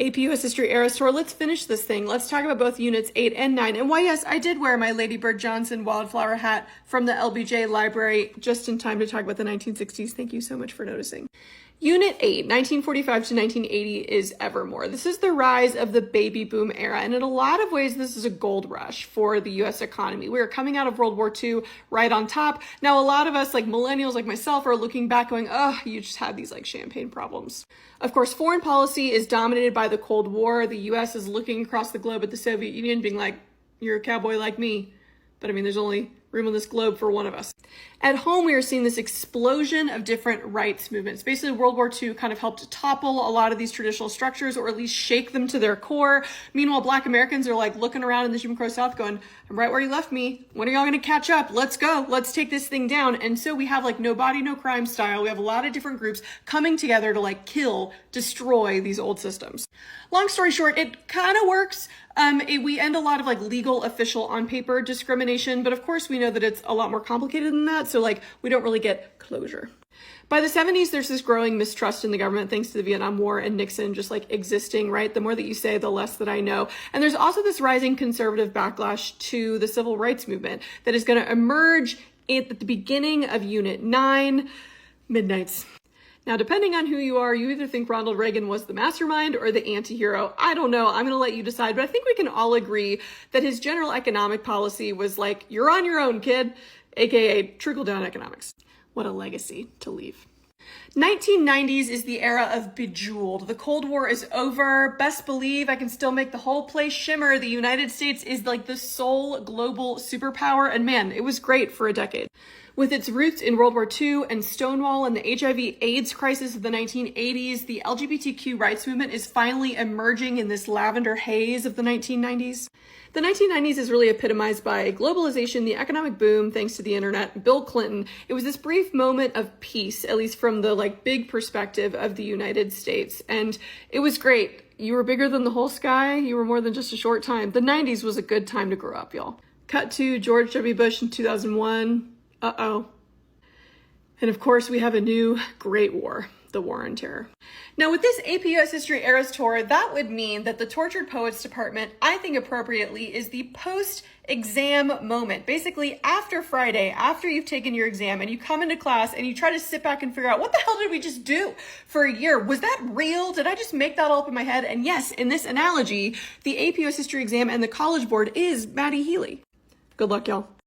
AP US History Eras Tour. Let's finish this thing. Let's talk about both units 8 and 9. And why, yes, I did wear my Lady Bird Johnson wildflower hat from the LBJ library just in time to talk about the 1960s. Thank you so much for noticing. Unit 8, 1945 to 1980, is Evermore. This is the rise of the baby boom era, and in a lot of ways, this is a gold rush for the U.S. economy. We are coming out of World War II right on top. Now, a lot of us, like millennials like myself, are looking back going, oh, you just had these like champagne problems. Of course, foreign policy is dominated by the Cold War. The U.S. is looking across the globe at the Soviet Union being like, you're a cowboy like me. But I mean, there's only room on this globe for one of us. At home, we are seeing this explosion of different rights movements. Basically, World War II kind of helped topple a lot of these traditional structures, or at least shake them to their core. Meanwhile, Black Americans are like looking around in the Jim Crow South going, I'm right where you left me. When are y'all going to catch up? Let's go. Let's take this thing down. And so we have like no body, no crime style. We have a lot of different groups coming together to like kill, destroy these old systems. Long story short, it kind of works. We end a lot of like legal, official, on paper discrimination, but of course we know that it's a lot more complicated than that. So like we don't really get closure. By the 70s, there's this growing mistrust in the government thanks to the Vietnam War and Nixon just like existing, right? The more that you say, the less that I know. And there's also this rising conservative backlash to the civil rights movement that is going to emerge at the beginning of Unit 9, Midnights. Now, depending on who you are, you either think Ronald Reagan was the mastermind or the anti-hero. I don't know. I'm going to let you decide. But I think we can all agree that his general economic policy was like, you're on your own, kid, aka trickle-down economics. What a legacy to leave. 1990s is the era of Bejeweled. The Cold War is over. Best believe I can still make the whole place shimmer. The United States is like the sole global superpower. And man, it was great for a decade. With its roots in World War II and Stonewall and the HIV/AIDS crisis of the 1980s, the LGBTQ rights movement is finally emerging in this lavender haze of the 1990s. The 1990s is really epitomized by globalization, the economic boom, thanks to the internet, Bill Clinton. It was this brief moment of peace, at least from the like big perspective of the United States. And it was great. You were bigger than the whole sky. You were more than just a short time. The 90s was a good time to grow up, y'all. Cut to George W. Bush in 2001. Uh-oh. And of course, we have a new Great War, the War on Terror. Now, with this AP US History Eras Tour, that would mean that the Tortured Poets Department, I think appropriately, is the post-exam moment. Basically, after Friday, after you've taken your exam and you come into class and you try to sit back and figure out, what the hell did we just do for a year? Was that real? Did I just make that all up in my head? And yes, in this analogy, the AP US History exam and the College Board is Maddie Healy. Good luck, y'all.